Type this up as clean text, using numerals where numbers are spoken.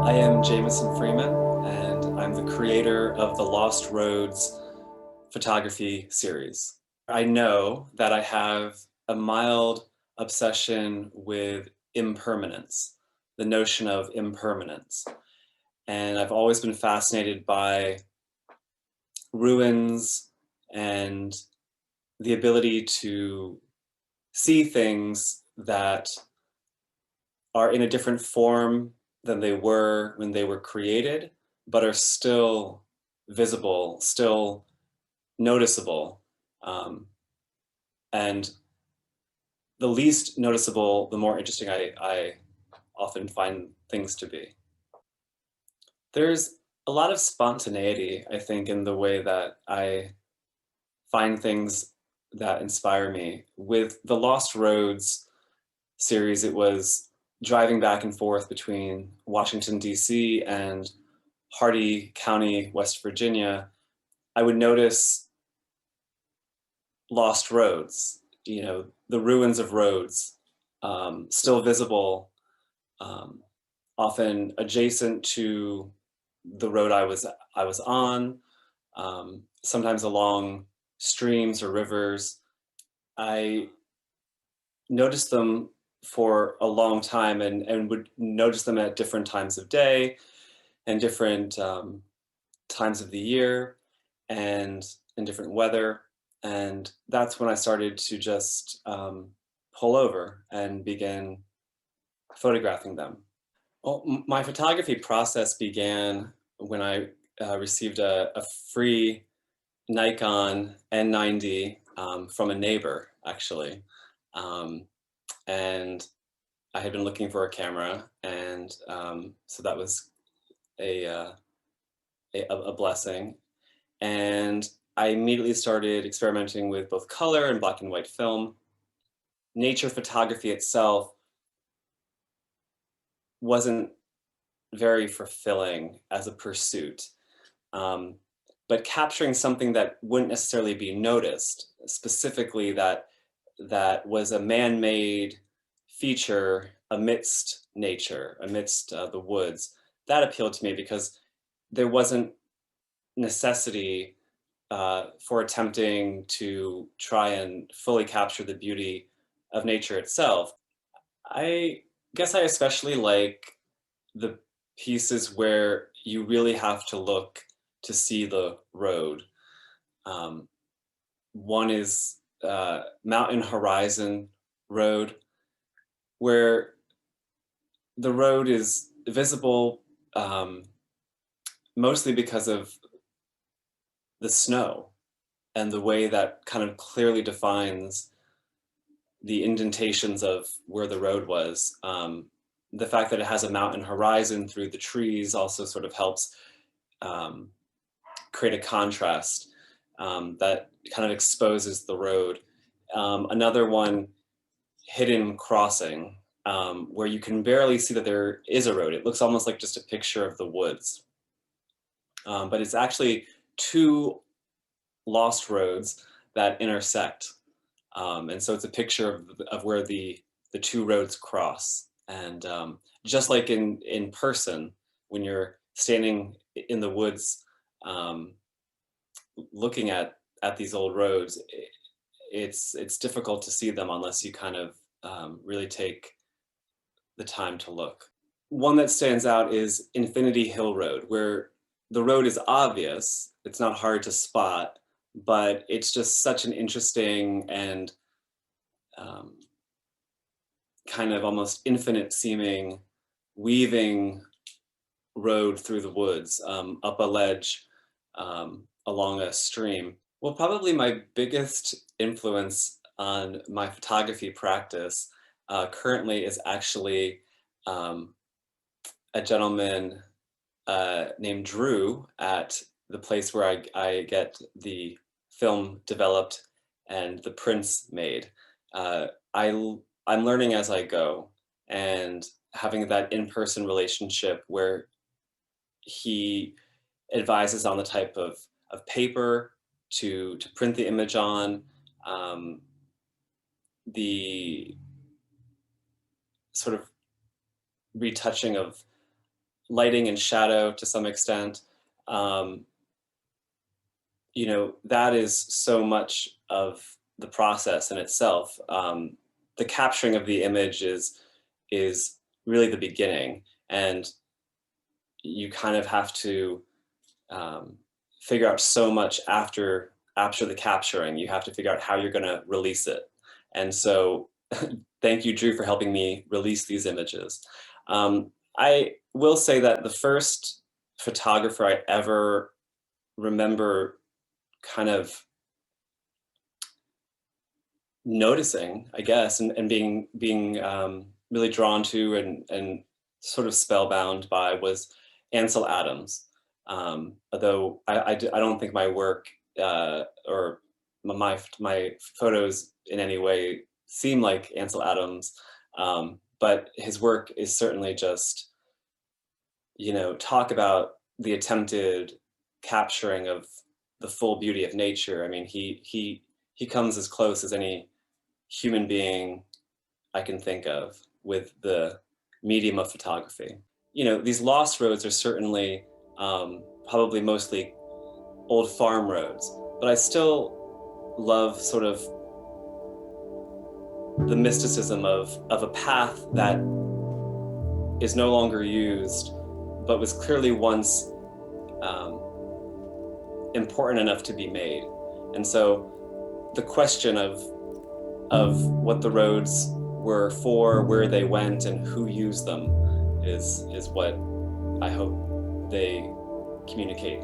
I am Jameson Freeman, and I'm the creator of the Lost Roads photography series. I know that I have a mild obsession with impermanence, the notion of impermanence. And I've always been fascinated by ruins and the ability to see things that are in a different form than they were when they were created, but are still visible, still noticeable. And the least noticeable, the more interesting I often find things to be. There's a lot of spontaneity, I think, in the way that I find things that inspire me. With the Lost Roads series, it was driving back and forth between Washington, D.C. and Hardee County, West Virginia. I would notice lost roads, the ruins of roads, still visible, often adjacent to the road I was on, sometimes along streams or rivers. I noticed them for a long time and would notice them at different times of day and different times of the year and in different weather. And that's when I started to just pull over and begin photographing them. Well, my photography process began when I received a free Nikon N90 from a neighbor, actually. Um, and I had been looking for a camera, and so that was a, uh, a blessing. And I immediately started experimenting with both color and black and white film. Nature photography itself wasn't very fulfilling as a pursuit, um, but capturing something that wouldn't necessarily be noticed, specifically that was a man-made feature amidst nature, amidst the woods, that appealed to me because there wasn't necessity for attempting to try and fully capture the beauty of nature itself. I guess I especially like the pieces where you really have to look to see the road. Um, One is Mountain Horizon Road, where the road is visible mostly because of the snow and the way that kind of clearly defines the indentations of where the road was. The fact that it has a mountain horizon through the trees also sort of helps um, create a contrast that kind of exposes the road. Another one, Hidden Crossing, where you can barely see that there is a road. It looks almost like just a picture of the woods. But it's actually two lost roads that intersect. And so it's a picture of where the two roads cross. And just like in person, when you're standing in the woods um, looking at these old roads, it's difficult to see them unless you kind of really take the time to look. One that stands out is Infinity Hill Road, where the road is obvious, it's not hard to spot, but it's just such an interesting and um, kind of almost infinite seeming weaving road through the woods, up a ledge, along a stream. Well, probably my biggest influence on my photography practice currently is actually a gentleman named Drew at the place where I get the film developed and the prints made. I'm learning as I go, and having that in-person relationship where he advises on the type of paper to print the image on, the sort of retouching of lighting and shadow to some extent. You know, that is so much of the process in itself. The capturing of the image is really the beginning, and you kind of have to figure out so much after the capturing. You have to figure out how you're going to release it. And so thank you, Drew, for helping me release these images. I will say that the first photographer I ever remember kind of noticing, I guess, and being really drawn to and sort of spellbound by was Ansel Adams. Although I don't think my work or my photos in any way seem like Ansel Adams, but his work is certainly just, you know, talk about the attempted capturing of the full beauty of nature. I mean, he comes as close as any human being I can think of with the medium of photography. You know, these lost roads are certainly probably mostly old farm roads, but I still love sort of the mysticism of a path that is no longer used, but was clearly once important enough to be made. And so the question of what the roads were for, where they went, and who used them is what I hope they communicate.